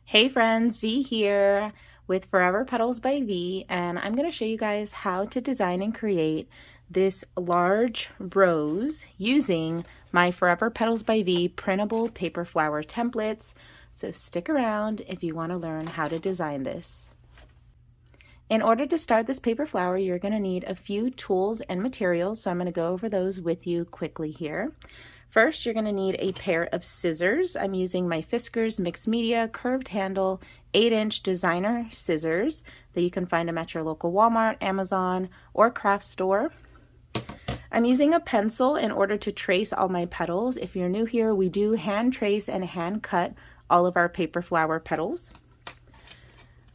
Hey friends, V here with Forever Petals by V, and I'm going to show you guys how to design and create this large rose using my Forever Petals by V printable paper flower templates. So stick around if you want to learn how to design this. In order to start this paper flower, you're going to need a few tools and materials, so I'm going to go over those with you quickly here. First, you're going to need a pair of scissors. I'm using my Fiskars Mixed Media Curved Handle 8-inch designer scissors that you can find them at your local Walmart, Amazon, or craft store. I'm using a pencil in order to trace all my petals. If you're new here, we do hand trace and hand cut all of our paper flower petals.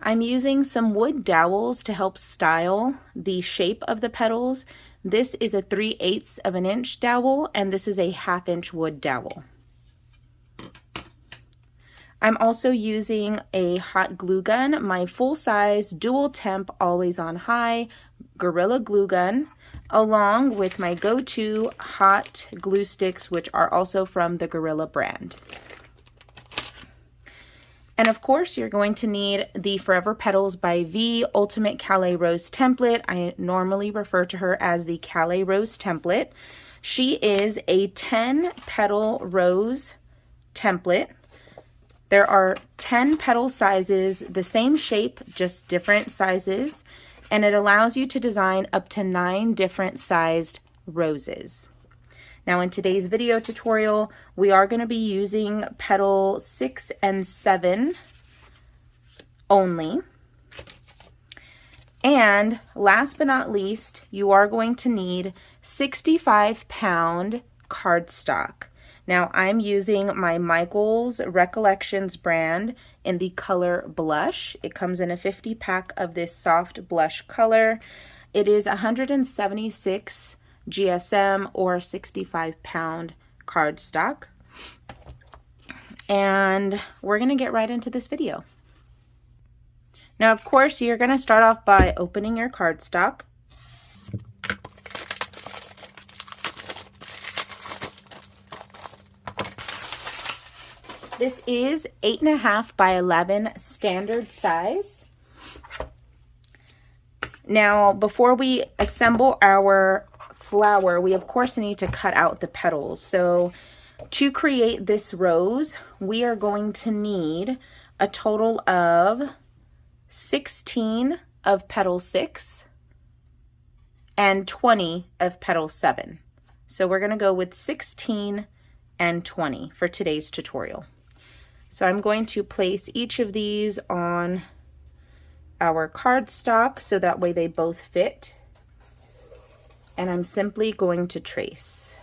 I'm using some wood dowels to help style the shape of the petals. This is a 3/8 of an inch dowel, and this is a 1/2 inch wood dowel. I'm also using a hot glue gun, my full-size dual temp always on high Gorilla glue gun, along with my go-to hot glue sticks, which are also from the Gorilla brand. And of course, you're going to need the Forever Petals by V Ultimate Kalaye Rose template. I normally refer to her as the Kalaye Rose template. She is a 10 petal rose template. There are 10 petal sizes, the same shape, just different sizes, and it allows you to design up to 9 different sized roses. Now in today's video tutorial, we are going to be using petal 6 and 7 only. And last but not least, you are going to need 65-pound cardstock. Now I'm using my Michaels Recollections brand in the color blush. It comes in a 50 pack of this soft blush color. It is 176 GSM or 65-pound cardstock. And we're going to get right into this video. Now, of course, you're going to start off by opening your cardstock. This is 8.5 by 11 standard size. Now, before we assemble our flower, we of course need to cut out the petals. So to create this rose, we are going to need a total of 16 of petal 6 and 20 of petal 7. So we're going to go with 16 and 20 for today's tutorial. So I'm going to place each of these on our cardstock so that way they both fit. And I'm simply going to trace.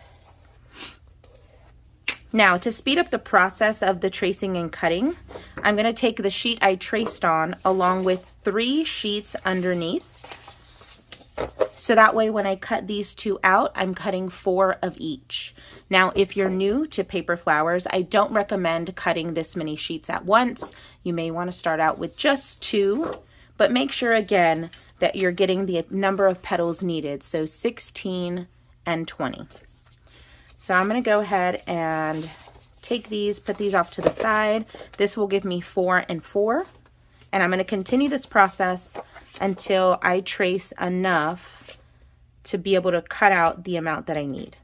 Now, to speed up the process of the tracing and cutting, I'm going to take the sheet I traced on along with 3 sheets underneath. So that way when I cut these 2 out, I'm cutting 4 of each. Now, if you're new to paper flowers, I don't recommend cutting this many sheets at once. You may want to start out with just 2, but make sure again that you're getting the number of petals needed, so 16 and 20. So I'm going to go ahead and take these, put these off to the side. This will give me 4 and 4, and I'm going to continue this process until I trace enough to be able to cut out the amount that I need.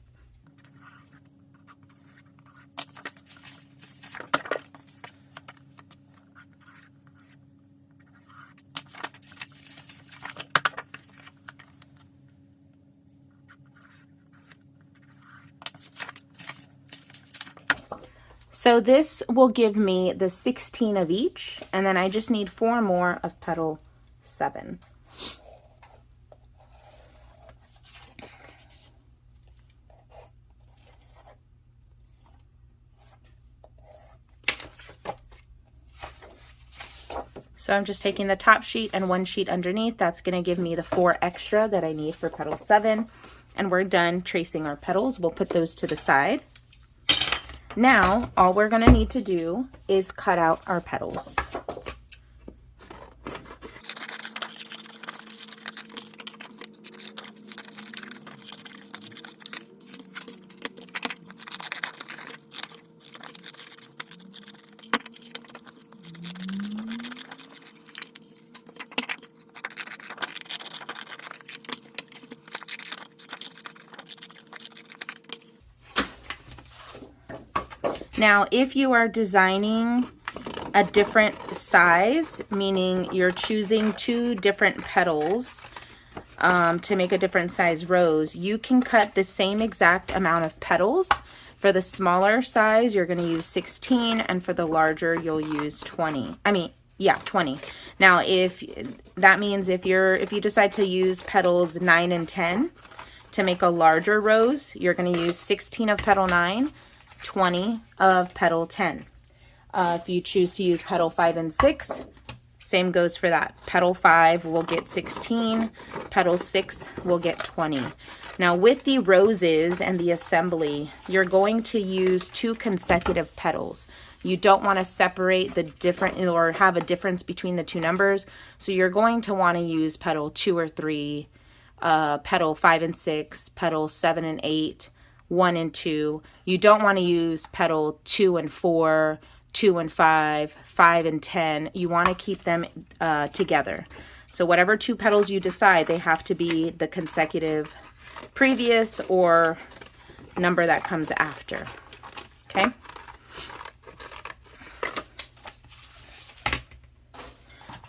So this will give me the 16 of each, and then I just need 4 more of petal 7. So I'm just taking the top sheet and 1 sheet underneath. That's going to give me the 4 extra that I need for petal 7. And we're done tracing our petals. We'll put those to the side. Now, all we're going to need to do is cut out our petals. Now, if you are designing a different size, meaning you're choosing 2 different petals to make a different size rose, you can cut the same exact amount of petals. For the smaller size, you're going to use 16, and for the larger, you'll use 20. 20. Now, if that means if you decide to use petals 9 and 10 to make a larger rose, you're going to use 16 of petal 9, 20 of petal 10. If you choose to use petal 5 and 6, same goes for that. Petal 5 will get 16, petal 6 will get 20. Now with the roses and the assembly, you're going to use 2 consecutive petals. You don't want to separate the different or have a difference between the 2 numbers. So you're going to want to use petal 2 or 3, petal 5 and 6, petal 7 and 8, 1 and 2. You don't want to use petal 2 and 4, 2 and 5, 5 and 10. You want to keep them together. So whatever 2 petals you decide, they have to be the consecutive previous or number that comes after. Okay.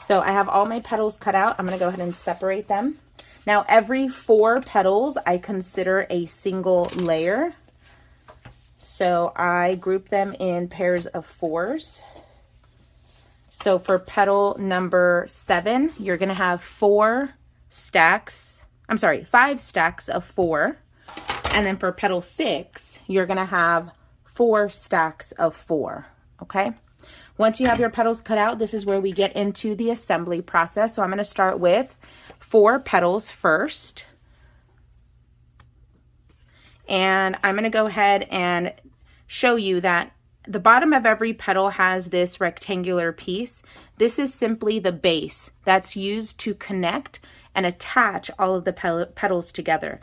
So I have all my petals cut out. I'm going to go ahead and separate them. Now every 4 petals I consider a single layer. So I group them in pairs of 4s. So for petal number 7, you're going to have 5 stacks of 4. And then for petal 6, you're going to have 4 stacks of 4. Okay. Once you have your petals cut out, this is where we get into the assembly process. So I'm going to start with 4 petals first. And I'm going to go ahead and show you that the bottom of every petal has this rectangular piece. This is simply the base that's used to connect and attach all of the petals together.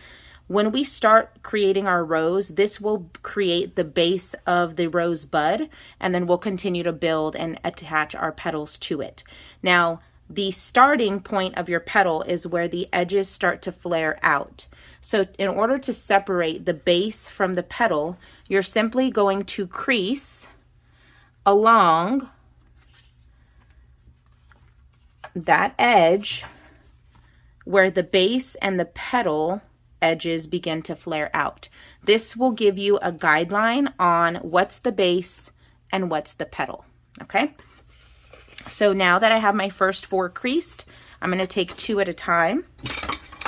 When we start creating our rose, this will create the base of the rose bud, and then we'll continue to build and attach our petals to it. Now, the starting point of your petal is where the edges start to flare out. So in order to separate the base from the petal, you're simply going to crease along that edge where the base and the petal edges begin to flare out. This will give you a guideline on what's the base and what's the petal. Okay. So now that I have my first 4 creased, I'm going to take 2 at a time.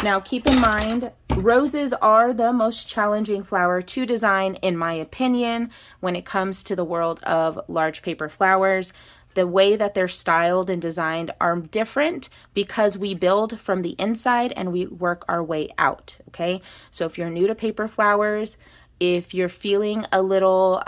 Now keep in mind, roses are the most challenging flower to design, in my opinion, when it comes to the world of large paper flowers. The way that they're styled and designed are different because we build from the inside and we work our way out, okay? So if you're new to paper flowers, if you're feeling a little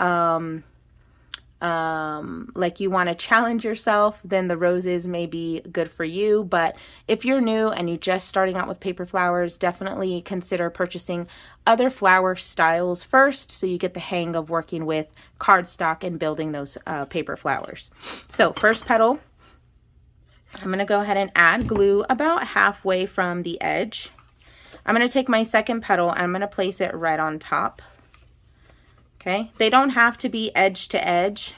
like you want to challenge yourself, then the roses may be good for you. But if you're new and you're just starting out with paper flowers, definitely consider purchasing other flower styles first so you get the hang of working with cardstock and building those paper flowers. So first petal, I'm going to go ahead and add glue about halfway from the edge. I'm going to take my second petal and I'm going to place it right on top. Okay, they don't have to be edge to edge,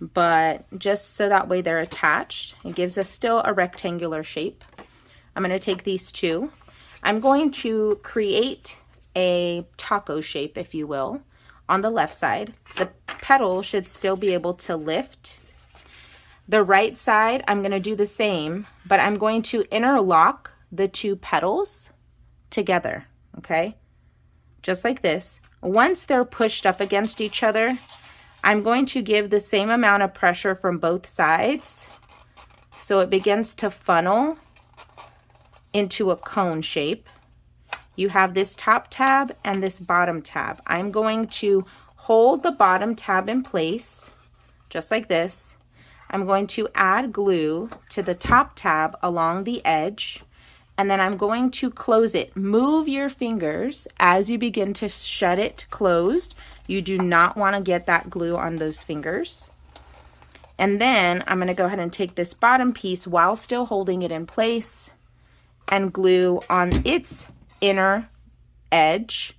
but just so that way they're attached. It gives us still a rectangular shape. I'm going to take these 2. I'm going to create a taco shape, if you will, on the left side. The petal should still be able to lift. The right side, I'm going to do the same, but I'm going to interlock the 2 petals together, okay? Just like this. Once they're pushed up against each other, I'm going to give the same amount of pressure from both sides so it begins to funnel into a cone shape. You have this top tab and this bottom tab. I'm going to hold the bottom tab in place, just like this. I'm going to add glue to the top tab along the edge, and then I'm going to close it. Move your fingers as you begin to shut it closed. You do not want to get that glue on those fingers. And then I'm going to go ahead and take this bottom piece while still holding it in place and glue on its inner edge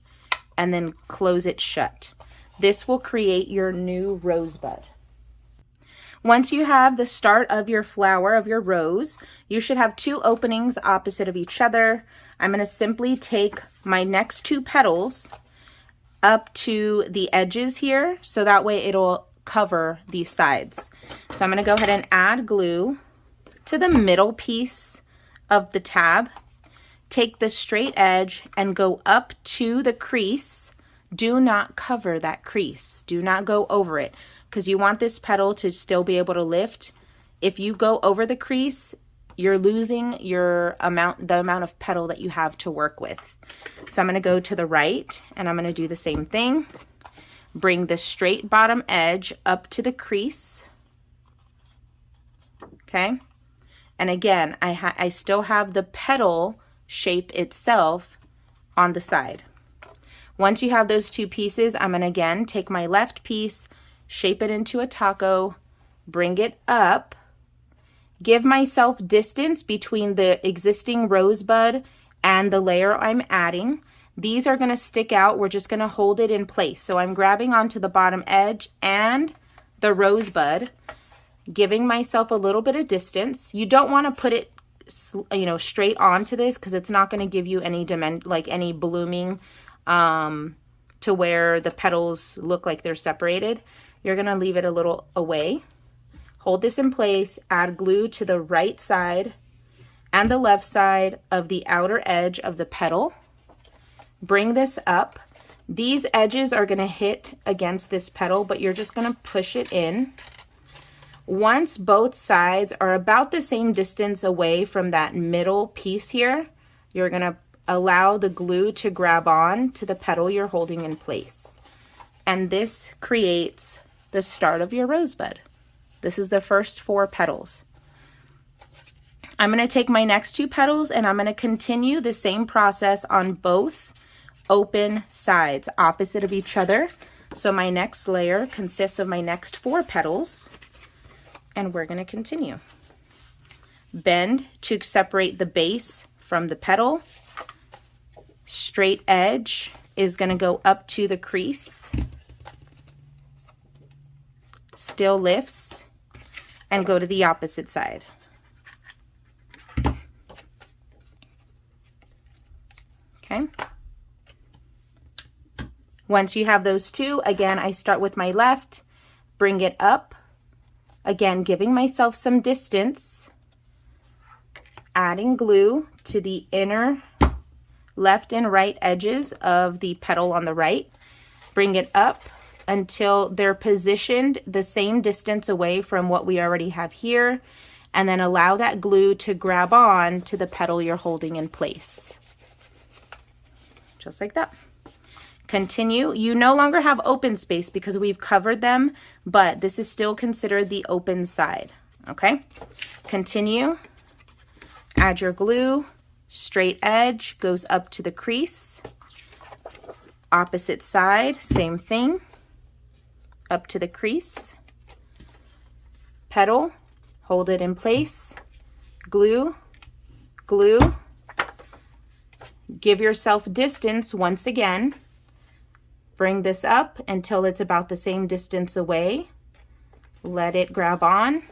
and then close it shut. This will create your new rosebud. Once you have the start of your flower, of your rose, you should have 2 openings opposite of each other. I'm going to simply take my next 2 petals up to the edges here, so that way it'll cover these sides. So I'm going to go ahead and add glue to the middle piece of the tab. Take the straight edge and go up to the crease. Do not cover that crease. Do not go over it, because you want this petal to still be able to lift. If you go over the crease, you're losing the amount of petal that you have to work with. So I'm going to go to the right and I'm going to do the same thing. Bring the straight bottom edge up to the crease. Okay. And again, I still have the petal shape itself on the side. Once you have those 2 pieces, I'm going to again take my left piece, shape it into a taco, bring it up, give myself distance between the existing rosebud and the layer I'm adding. These are going to stick out. We're just going to hold it in place. So I'm grabbing onto the bottom edge and the rosebud, giving myself a little bit of distance. You don't want to put it, straight onto this, because it's not going to give you any any blooming to where the petals look like they're separated. You're going to leave it a little away. Hold this in place, add glue to the right side and the left side of the outer edge of the petal. Bring this up. These edges are going to hit against this petal, but you're just going to push it in. Once both sides are about the same distance away from that middle piece here, you're going to allow the glue to grab on to the petal you're holding in place. And this creates the start of your rosebud. This is the first 4 petals. I'm going to take my next 2 petals and I'm going to continue the same process on both open sides opposite of each other. So my next layer consists of my next 4 petals, and we're going to continue. Bend to separate the base from the petal. Straight edge is going to go up to the crease. Still lifts, and go to the opposite side. Okay. Once you have those 2, again, I start with my left, bring it up, again, giving myself some distance, adding glue to the inner left and right edges of the petal on the right, bring it up until they're positioned the same distance away from what we already have here, and then allow that glue to grab on to the petal you're holding in place. Just like that. Continue. You no longer have open space because we've covered them, but this is still considered the open side. Okay. Continue. Add your glue. Straight edge goes up to the crease. Opposite side, same thing. Up to the crease. Petal. Hold it in place. Glue. Glue. Give yourself distance once again. Bring this up until it's about the same distance away. Let it grab on.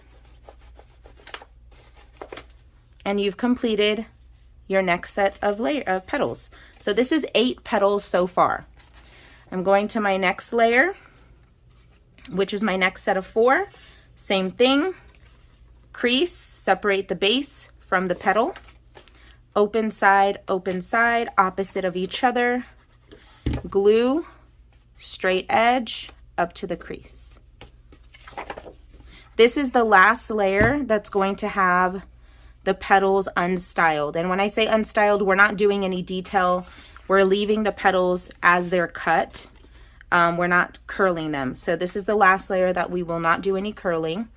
And you've completed your next set of petals. So this is 8 petals so far. I'm going to my next layer, which is my next set of 4. Same thing. Crease, separate the base from the petal. Open side, opposite of each other. Glue, straight edge, up to the crease. This is the last layer that's going to have the petals unstyled. And when I say unstyled, we're not doing any detail. We're leaving the petals as they're cut. We're not curling them. So this is the last layer that we will not do any curling.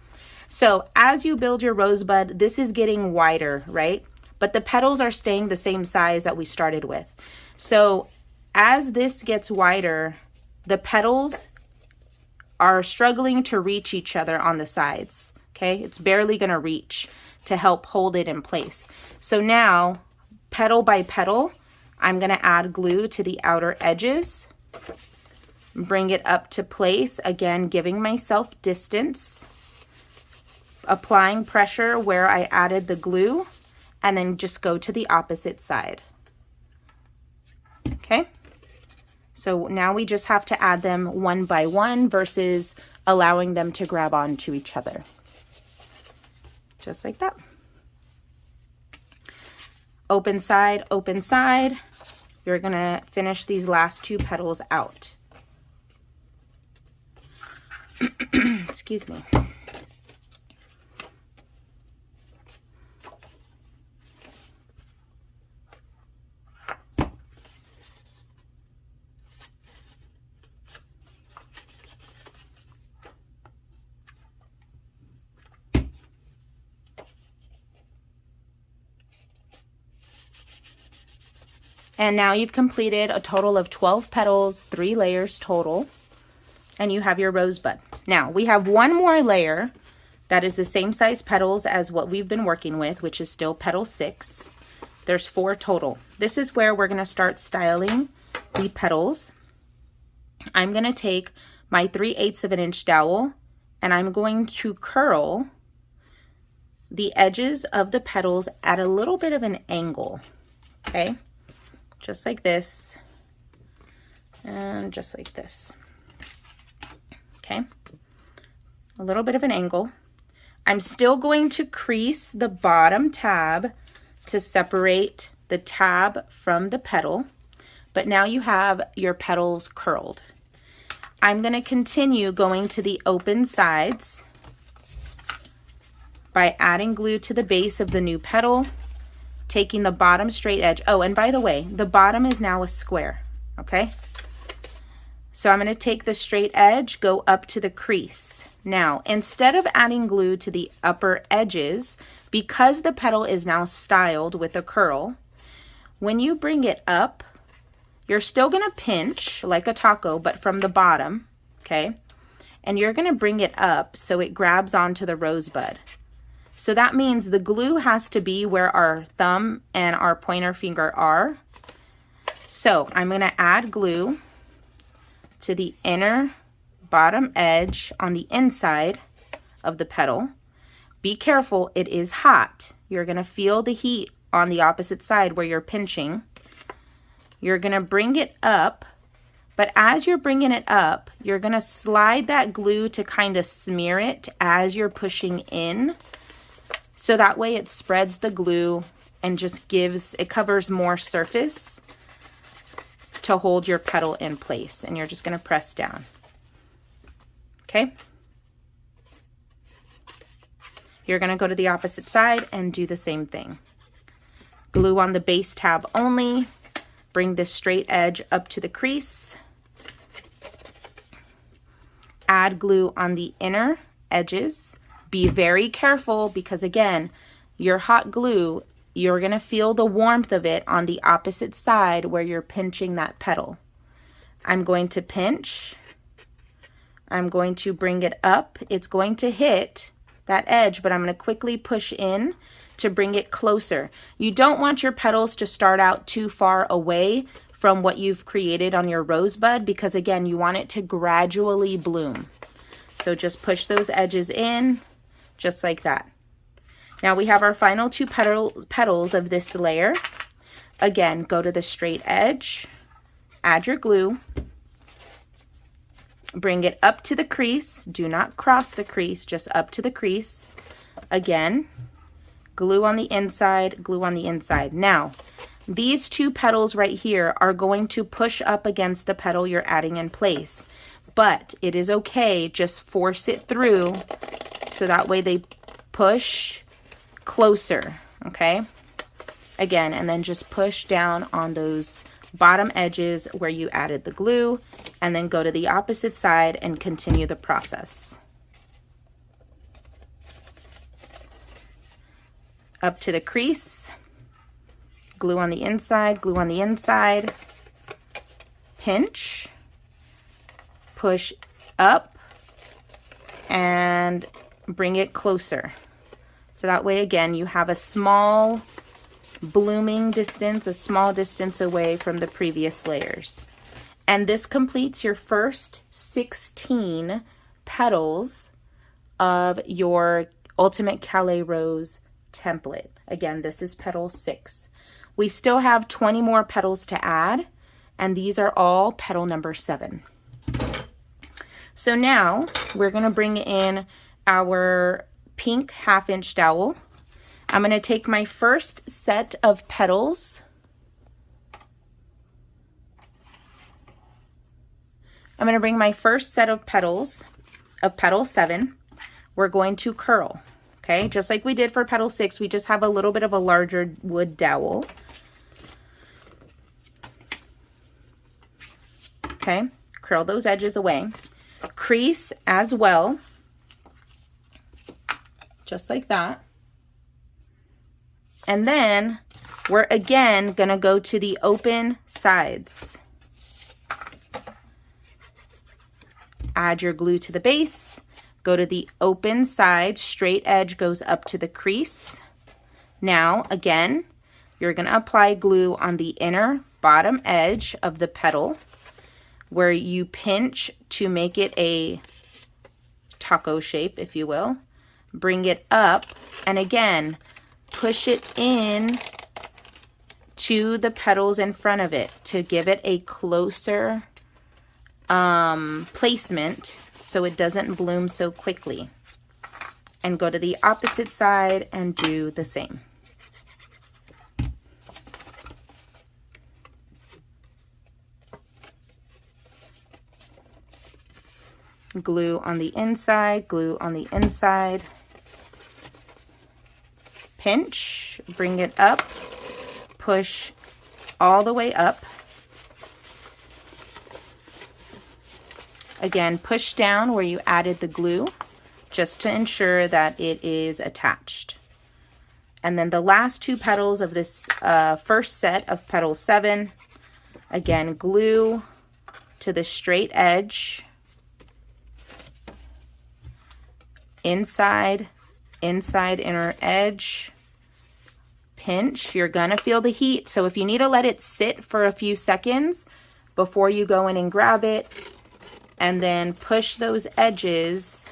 So as you build your rosebud, this is getting wider, right? But the petals are staying the same size that we started with. So as this gets wider, the petals are struggling to reach each other on the sides. Okay, it's barely going to reach to help hold it in place. So now, petal by petal, I'm going to add glue to the outer edges. bring it up to place, again giving myself distance, applying pressure where I added the glue, and then just go to the opposite side. Okay, so now we just have to add them one by one versus allowing them to grab onto each other. Just like that. Open side, open side. You're gonna finish these last two petals out. Excuse me. And now you've completed a total of 12 petals, 3 layers total, and you have your rosebud. Now we have one more layer that is the same size petals as what we've been working with, which is still petal 6. There's 4 total. This is where we're gonna start styling the petals. I'm gonna take my 3/8 of an inch dowel and I'm going to curl the edges of the petals at a little bit of an angle, okay? Just like this, and just like this, okay? A little bit of an angle. I'm still going to crease the bottom tab to separate the tab from the petal, but now you have your petals curled. I'm going to continue going to the open sides by adding glue to the base of the new petal, taking the bottom straight edge. Oh, and by the way, the bottom is now a square, okay? So I'm going to take the straight edge, go up to the crease. Now, instead of adding glue to the upper edges, because the petal is now styled with a curl, when you bring it up, you're still going to pinch like a taco, but from the bottom, okay? And you're going to bring it up so it grabs onto the rosebud. So that means the glue has to be where our thumb and our pointer finger are. So I'm going to add glue to the inner bottom edge on the inside of the petal. Be careful, it is hot. You're going to feel the heat on the opposite side where you're pinching. You're going to bring it up, but as you're bringing it up, you're going to slide that glue to kind of smear it as you're pushing in. So that way it spreads the glue and just it covers more surface to hold your petal in place. And you're just going to press down. Okay? You're going to go to the opposite side and do the same thing. Glue on the base tab only. Bring this straight edge up to the crease. Add glue on the inner edges. Be very careful because, again, your hot glue, you're going to feel the warmth of it on the opposite side where you're pinching that petal. I'm going to pinch. I'm going to bring it up. It's going to hit that edge, but I'm going to quickly push in to bring it closer. You don't want your petals to start out too far away from what you've created on your rosebud because, again, you want it to gradually bloom. So just push those edges in. Just like that. Now we have our final 2 petals of this layer. Again, go to the straight edge, add your glue, bring it up to the crease. Do not cross the crease, just up to the crease. Again, glue on the inside, glue on the inside. Now, these 2 petals right here are going to push up against the petal you're adding in place. But it is okay, just force it through so that way they push closer, okay? Again, and then just push down on those bottom edges where you added the glue, and then go to the opposite side and continue the process. Up to the crease, glue on the inside, glue on the inside, pinch, push up, and bring it closer. So that way, again, you have a small blooming distance, a small distance away from the previous layers. And this completes your first 16 petals of your Ultimate Kalaye Rose template. Again, this is petal 6. We still have 20 more petals to add, and these are all petal number 7. So now we're going to bring in our pink 1/2 inch dowel. I'm going to take my first set of petals. I'm going to bring my first set of petals of petal 7. We're going to curl, okay? Just like we did for petal 6, we just have a little bit of a larger wood dowel. Okay, curl those edges away. Crease as well, just like that. And then we're again going to go to the open sides. Add your glue to the base. Go to the open side, straight edge goes up to the crease. Now, again, you're going to apply glue on the inner bottom edge of the petal where you pinch to make it a taco shape, if you will. Bring it up, and again, push it in to the petals in front of it to give it a closer placement so it doesn't bloom so quickly. And go to the opposite side and do the same. Glue on the inside, glue on the inside. Pinch, bring it up, push all the way up. Again, push down where you added the glue just to ensure that it is attached. And then the last 2 petals of this first set of petal 7, again, glue to the straight edge, inside, inner edge, pinch. You're gonna feel the heat, so if you need to let it sit for a few seconds before you go in and grab it, and then push those edges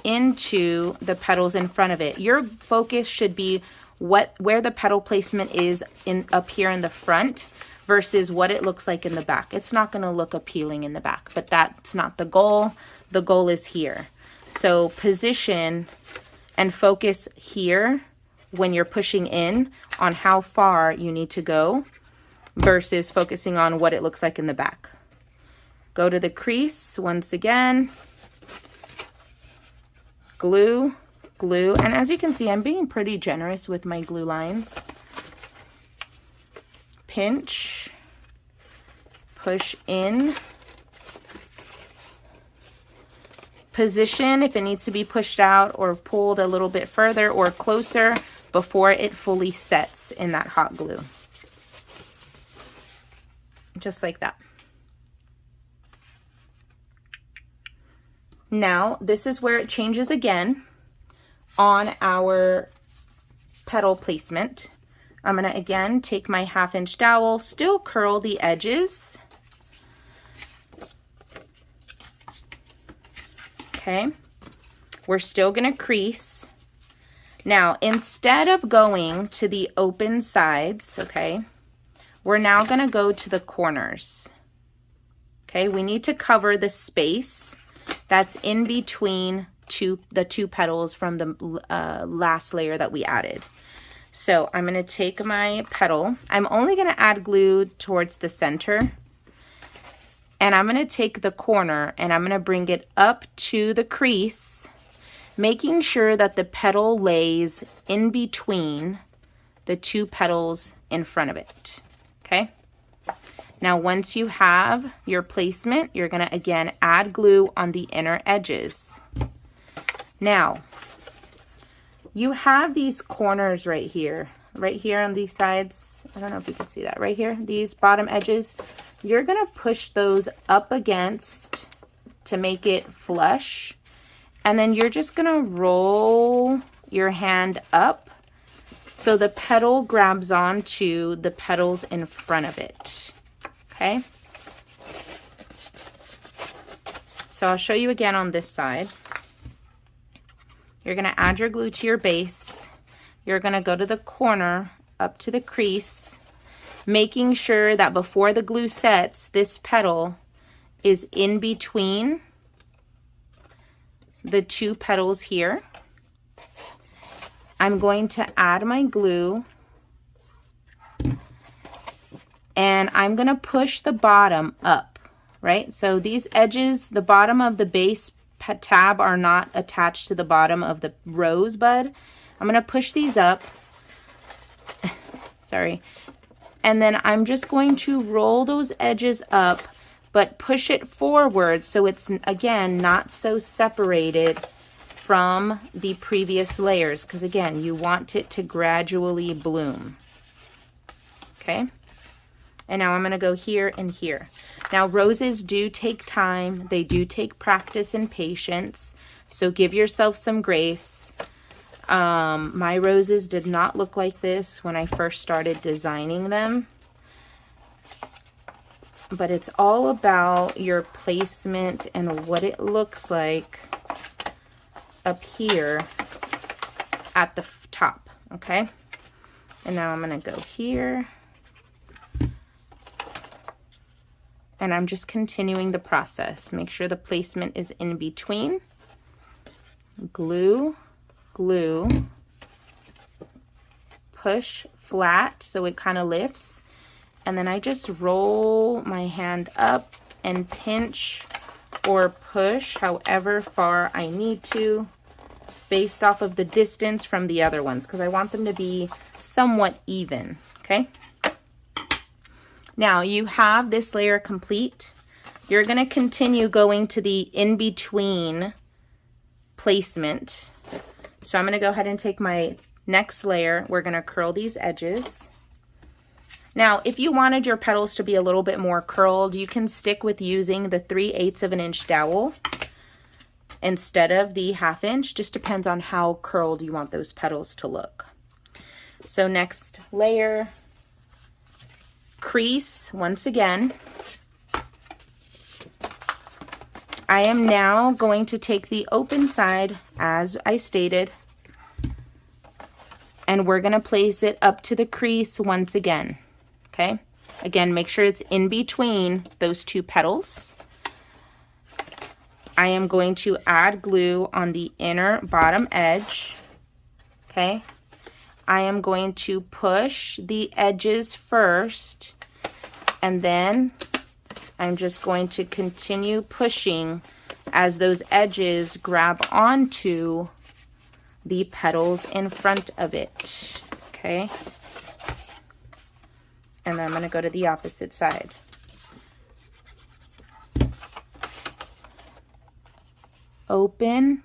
into the petals in front of it. Your focus should be where the petal placement is up here in the front versus what it looks like in the back. It's not going to look appealing in the back, but that's not the goal. The goal is here. So position and focus here when you're pushing in on how far you need to go versus focusing on what it looks like in the back. Go to the crease once again, glue, glue, and as you can see, I'm being pretty generous with my glue lines. Pinch, push in, position if it needs to be pushed out or pulled a little bit further or closer before it fully sets in that hot glue. Just like that. Now, this is where it changes again on our petal placement. I'm going to again take my 1/2 inch dowel, still curl the edges. Okay, we're still going to crease. Now, instead of going to the open sides, okay, we're now going to go to the corners. Okay, we need to cover the space that's in between the two petals from the last layer that we added. So I'm going to take my petal. I'm only going to add glue towards the center. And I'm going to take the corner and I'm going to bring it up to the crease, making sure that the petal lays in between the 2 petals in front of it. Okay? Now, once you have your placement, you're going to, again, add glue on the inner edges. Now, you have these corners right here on these sides. I don't know if you can see that right here, these bottom edges. You're going to push those up against to make it flush. And then you're just going to roll your hand up so the petal grabs onto the petals in front of it. Okay, So I'll show you again on this side. You're gonna add your glue to your base. You're gonna go to the corner up to the crease, making sure that before the glue sets, this petal is in between the two petals here. I'm going to add my glue and I'm gonna push the bottom up, right? So these edges, the bottom of the base tab are not attached to the bottom of the rosebud. I'm gonna push these up, sorry, and then I'm just going to roll those edges up, but push it forward so it's, again, not so separated from the previous layers, because again, you want it to gradually bloom. Okay, and now I'm going to go here and here. Now roses do take time, they do take practice and patience, so give yourself some grace. My roses did not look like this when I first started designing them, but it's all about your placement and what it looks like up here at the top. Okay, and now I'm gonna go here and I'm just continuing the process. Make sure the placement is in between. Glue, glue, push flat so it kind of lifts, and then I just roll my hand up and pinch or push however far I need to, based off of the distance from the other ones, because I want them to be somewhat even. Okay, now you have this layer complete. You're going to continue going to the in-between placement. So I'm going to go ahead and take my next layer. We're going to curl these edges. Now, if you wanted your petals to be a little bit more curled, you can stick with using the 3/8 of an inch dowel instead of the 1/2 inch. Just depends on how curled you want those petals to look. So next layer, crease once again. I am now going to take the open side, as I stated, and we're going to place it up to the crease once again. Okay, again, make sure it's in between those two petals. I am going to add glue on the inner bottom edge. Okay, I am going to push the edges first, and then I'm just going to continue pushing as those edges grab onto the petals in front of it. Okay, and then I'm going to go to the opposite side. Open.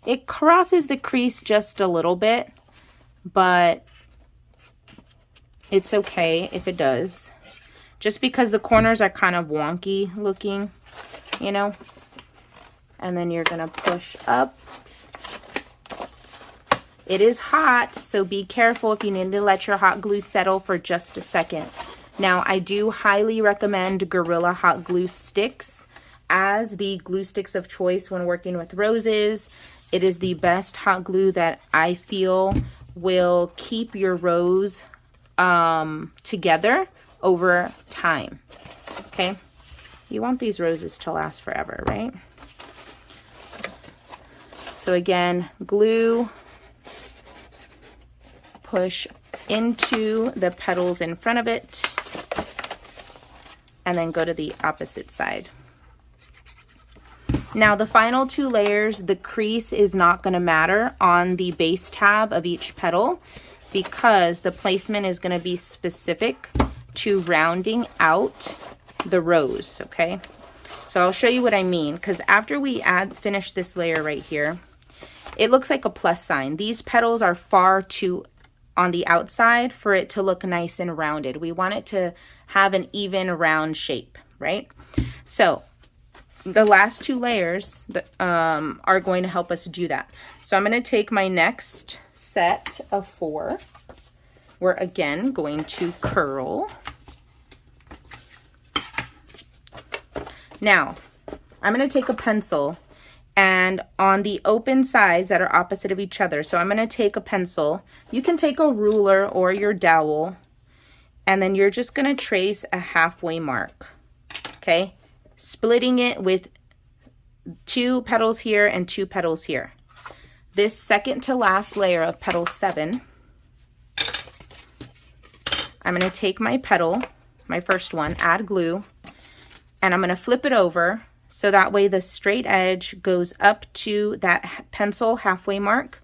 It crosses the crease just a little bit, but it's okay if it does, just because the corners are kind of wonky looking, you know. And then you're going to push up. It is hot, so be careful if you need to let your hot glue settle for just a second. Now, I do highly recommend Gorilla Hot Glue Sticks as the glue sticks of choice when working with roses. It is the best hot glue that I feel will keep your rose together over time. Okay, you want these roses to last forever, right? So again, glue, push into the petals in front of it, and then go to the opposite side. Now the final two layers, the crease is not going to matter on the base tab of each petal because the placement is going to be specific to rounding out the rose. Okay, so I'll show you what I mean, because after we finish this layer right here, it looks like a plus sign. These petals are far too on the outside for it to look nice and rounded. We want it to have an even round shape, right? So the last two layers are going to help us do that. So I'm going to take my next set of 4. We're again going to curl. Now, I'm going to take a pencil, and on the open sides that are opposite of each other, so I'm going to take a pencil. You can take a ruler or your dowel, and then you're just going to trace a halfway mark, okay? Splitting it with 2 petals here and 2 petals here. This second to last layer of petal 7, I'm going to take my petal, my first one, add glue, and I'm going to flip it over so that way the straight edge goes up to that pencil halfway mark.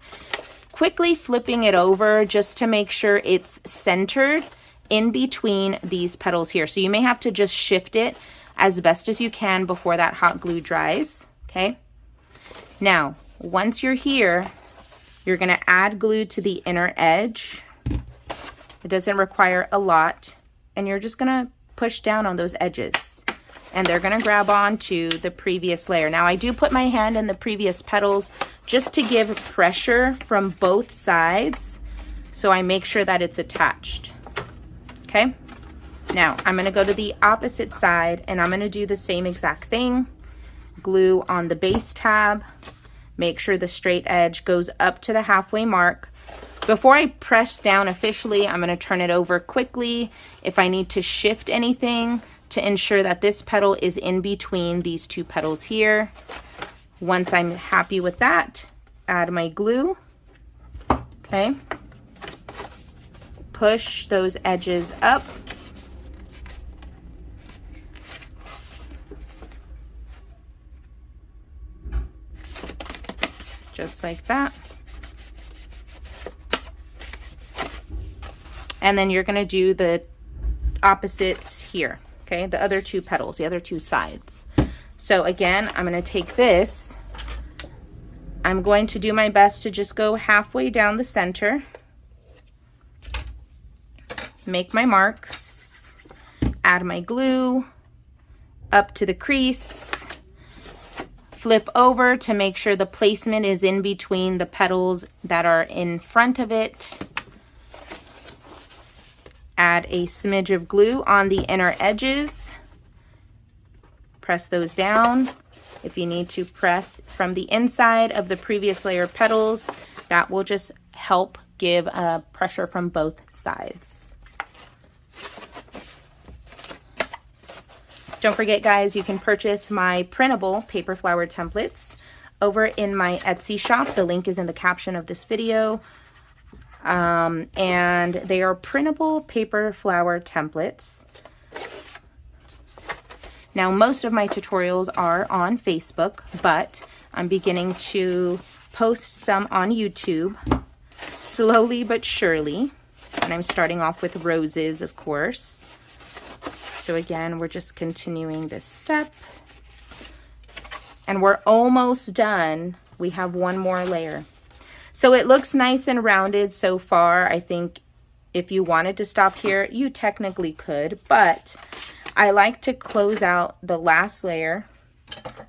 Quickly flipping it over just to make sure it's centered in between these petals here. So you may have to just shift it as best as you can before that hot glue dries, okay? Now, once you're here, you're going to add glue to the inner edge. It doesn't require a lot, and you're just going to push down on those edges, and they're going to grab onto the previous layer. Now, I do put my hand in the previous petals just to give pressure from both sides, so I make sure that it's attached. Okay, now I'm going to go to the opposite side, and I'm going to do the same exact thing. Glue on the base tab, make sure the straight edge goes up to the halfway mark. Before I press down officially, I'm going to turn it over quickly if I need to shift anything to ensure that this petal is in between these 2 petals here. Once I'm happy with that, add my glue, okay? Push those edges up. Just like that. And then you're going to do the opposites here, okay? The other 2 petals, the other 2 sides. So again, I'm going to take this. I'm going to do my best to just go halfway down the center. Make my marks, add my glue up to the crease, flip over to make sure the placement is in between the petals that are in front of it. Add a smidge of glue on the inner edges. Press those down. If you need to press from the inside of the previous layer of petals, that will just help give pressure from both sides. Don't forget, guys, you can purchase my printable paper flower templates over in my Etsy shop. The link is in the caption of this video. And they are printable paper flower templates. Now, most of my tutorials are on Facebook, but I'm beginning to post some on YouTube, slowly but surely. And I'm starting off with roses, of course. So again, we're just continuing this step. And we're almost done. We have one more layer. So it looks nice and rounded so far. I think if you wanted to stop here, you technically could, but I like to close out the last layer.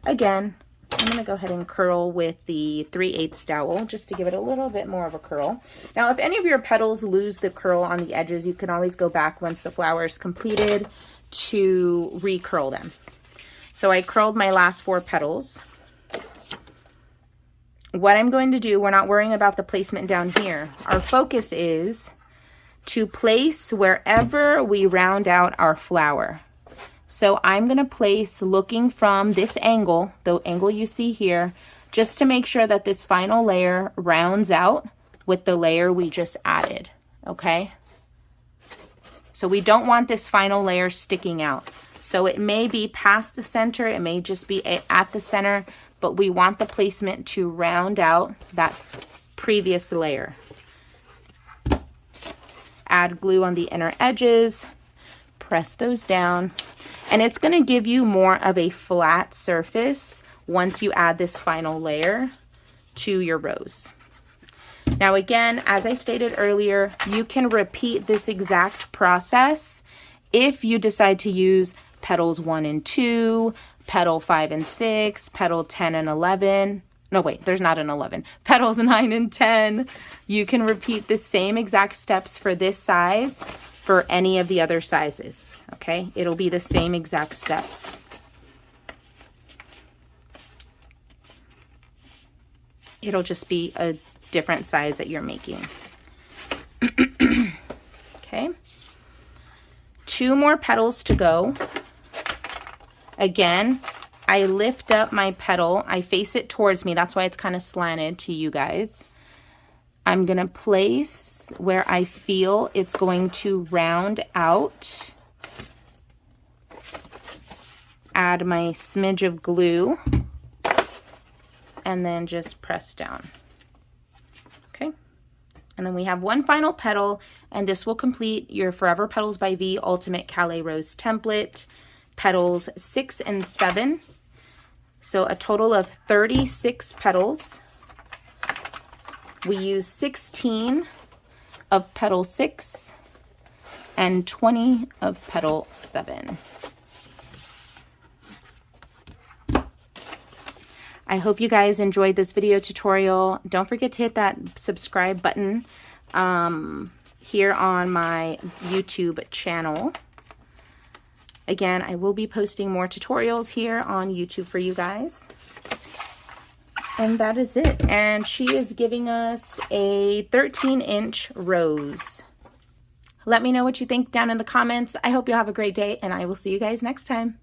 Again, I'm going to go ahead and curl with the 3/8 dowel just to give it a little bit more of a curl. Now, if any of your petals lose the curl on the edges, you can always go back once the flower is completed to recurl them. So I curled my last 4 petals. What I'm going to do, we're not worrying about the placement down here. Our focus is to place wherever we round out our flower. So I'm going to place looking from this angle, the angle you see here, just to make sure that this final layer rounds out with the layer we just added, okay? So we don't want this final layer sticking out. So it may be past the center, it may just be at the center, but we want the placement to round out that previous layer. Add glue on the inner edges, press those down, and it's going to give you more of a flat surface once you add this final layer to your rose. Now again, as I stated earlier, you can repeat this exact process if you decide to use petals 1 and 2, petal 5 and 6, petal 10 and 11. No, wait, there's not an 11. Petals 9 and 10. You can repeat the same exact steps for this size for any of the other sizes, okay? It'll be the same exact steps. It'll just be a different size that you're making. Okay. 2 more petals to go. Again, I lift up my petal. I face it towards me. That's why it's kind of slanted to you guys. I'm going to place where I feel it's going to round out. Add my smidge of glue. And then just press down. Okay. And then we have one final petal, and this will complete your Forever Petals by V Ultimate Kalaye Rose template, petals 6 and 7. So a total of 36 petals. We use 16 of petal 6 and 20 of petal 7. I hope you guys enjoyed this video tutorial. Don't forget to hit that subscribe button here on my YouTube channel. Again, I will be posting more tutorials here on YouTube for you guys. And that is it. And she is giving us a 13-inch rose. Let me know what you think down in the comments. I hope you have a great day, and I will see you guys next time.